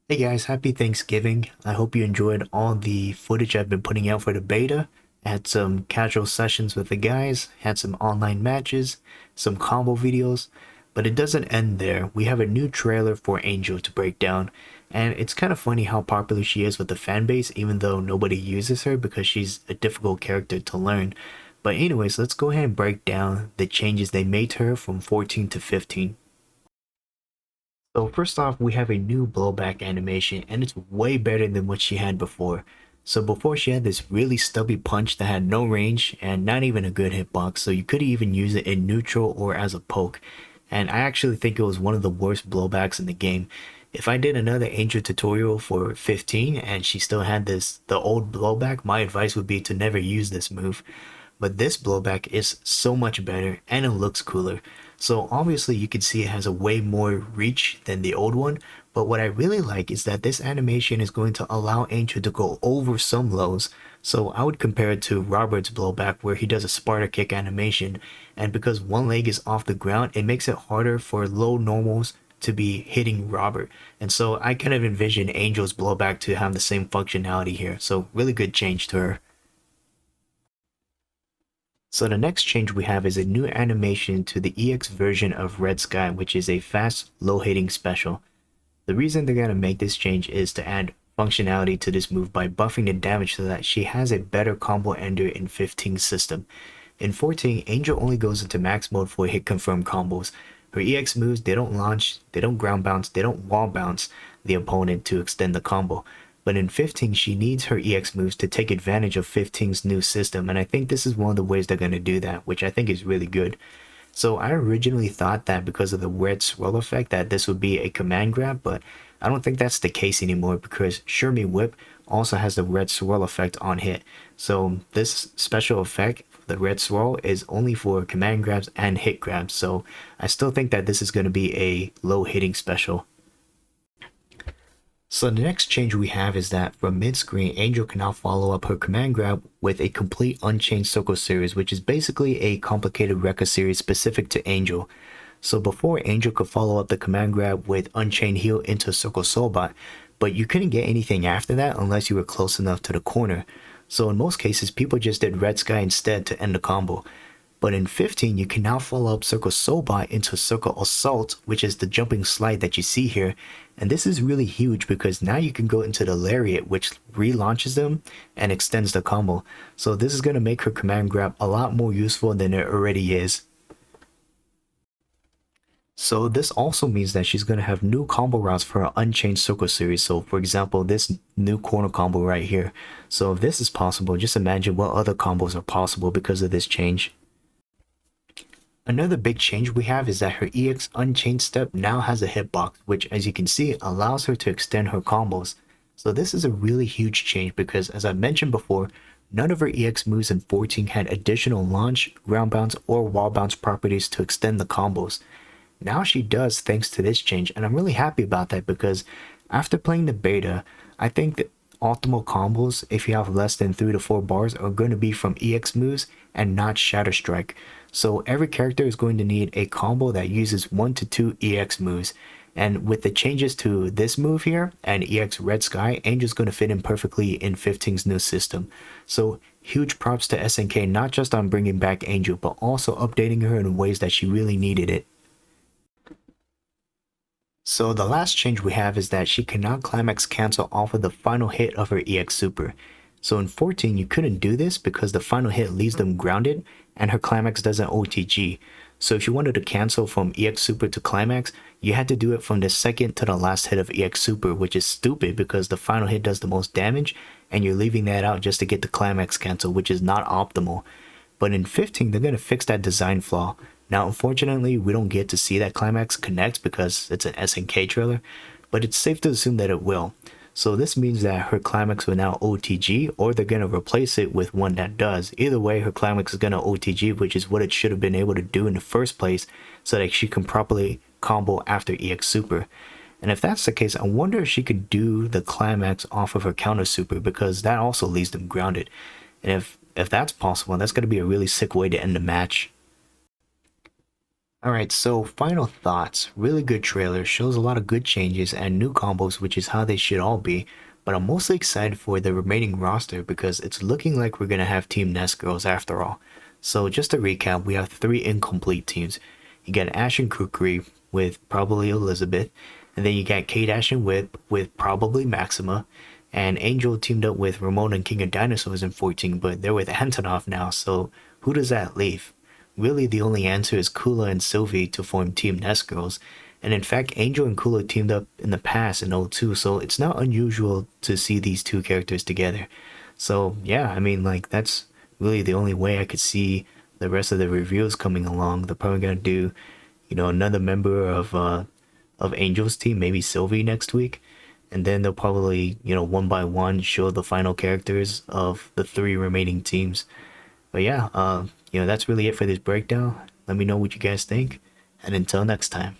Hey guys, happy Thanksgiving. I hope you enjoyed all the footage I've been putting out for the beta. I had some casual sessions with the guys, had some online matches, some combo videos, but it doesn't end there. We have a new trailer for Angel to break down, and it's kind of funny how popular she is with the fan base, even though nobody uses her because she's a difficult character to learn. But anyways, let's go ahead and break down the changes they made to her from 14 to 15. So first off, we have a new blowback animation, and it's way better than what she had before. So before she had this really stubby punch that had no range and not even a good hitbox, so you could even use it in neutral or as a poke. And I actually think it was one of the worst blowbacks in the game. If I did another Angel tutorial for 15 and she still had the old blowback, my advice would be to never use this move. But this blowback is so much better and it looks cooler. So obviously you can see it has a way more reach than the old one, but what I really like is that this animation is going to allow Angel to go over some lows. So I would compare it to Robert's blowback where he does a Sparta kick animation, and because one leg is off the ground, it makes it harder for low normals to be hitting Robert. And so I kind of envision Angel's blowback to have the same functionality here. So really good change to her. So the next change we have is a new animation to the EX version of Red Sky, which is a fast, low-hitting special. The reason they're going to make this change is to add functionality to this move by buffing the damage so that she has a better combo ender in 15's system. In 14, Angel only goes into max mode for hit confirm combos. Her EX moves, they don't launch, they don't ground bounce, they don't wall bounce the opponent to extend the combo. But in 15, she needs her EX moves to take advantage of 15's new system, and I think this is one of the ways they're going to do that, which I think is really good. So I originally thought that because of the red swirl effect that this would be a command grab, but I don't think that's the case anymore because Shermie Whip also has the red swirl effect on hit. So this special effect, the red swirl, is only for command grabs and hit grabs. So I still think that this is going to be a low hitting special. So the next change we have is that from mid-screen, Angel can now follow up her command grab with a complete Unchained Circle series, which is basically a complicated Rekka series specific to Angel. So before, Angel could follow up the command grab with Unchained Heal into Circle Soulbot, but you couldn't get anything after that unless you were close enough to the corner. So in most cases, people just did Red Sky instead to end the combo. But in 15, you can now follow up Circle Soulbot into Circle Assault, which is the jumping slide that you see here. And this is really huge because now you can go into the Lariat, which relaunches them and extends the combo. So this is going to make her command grab a lot more useful than it already is. So this also means that she's going to have new combo routes for her Unchained Circle series. So for example, this new corner combo right here. So if this is possible, just imagine what other combos are possible because of this change. Another big change we have is that her EX Unchained Step now has a hitbox, which as you can see allows her to extend her combos. So this is a really huge change because as I mentioned before, none of her EX moves in 14 had additional launch, ground bounce, or wall bounce properties to extend the combos. Now she does thanks to this change, and I'm really happy about that because after playing the beta, I think that optimal combos, if you have less than 3 to 4 bars, are going to be from EX moves and not Shatter Strike. So every character is going to need a combo that uses 1 to 2 EX moves. And with the changes to this move here and EX Red Sky, Angel's going to fit in perfectly in 15's new system. So huge props to SNK not just on bringing back Angel, but also updating her in ways that she really needed it. So the last change we have is that she cannot climax cancel off of the final hit of her EX Super. So in 14 you couldn't do this because the final hit leaves them grounded and her climax doesn't OTG. So if you wanted to cancel from EX Super to climax, you had to do it from the second to the last hit of EX Super, which is stupid because the final hit does the most damage and you're leaving that out just to get the climax cancel, which is not optimal. But in 15 they're going to fix that design flaw. Now, unfortunately, we don't get to see that climax connect because it's an SNK trailer, but it's safe to assume that it will. So this means that her climax will now OTG, or they're going to replace it with one that does. Either way, her climax is going to OTG, which is what it should have been able to do in the first place, so that she can properly combo after EX Super. And if that's the case, I wonder if she could do the climax off of her counter super, because that also leaves them grounded. And if that's possible, that's going to be a really sick way to end the match. Alright, so final thoughts. Really good trailer, shows a lot of good changes and new combos, which is how they should all be. But I'm mostly excited for the remaining roster because it's looking like we're gonna have Team Nest Girls after all. So just to recap, we have three incomplete teams. You got Ash and Kukri with probably Elizabeth, and then you got Kate, Ash, and Whip with probably Maxima, and Angel teamed up with Ramona and King of Dinosaurs in 14, but they're with Antonov now, so who does that leave? Really, the only answer is Kula and Sylvie to form Team Nest Girls, and in fact, Angel and Kula teamed up in the past in 02, so it's not unusual to see these two characters together. So yeah, I mean, like, that's really the only way I could see the rest of the reviews coming along. They're probably gonna do, another member of Angel's team, maybe Sylvie next week, and then they'll probably, one by one show the final characters of the three remaining teams. But yeah, that's really it for this breakdown. Let me know what you guys think, and until next time.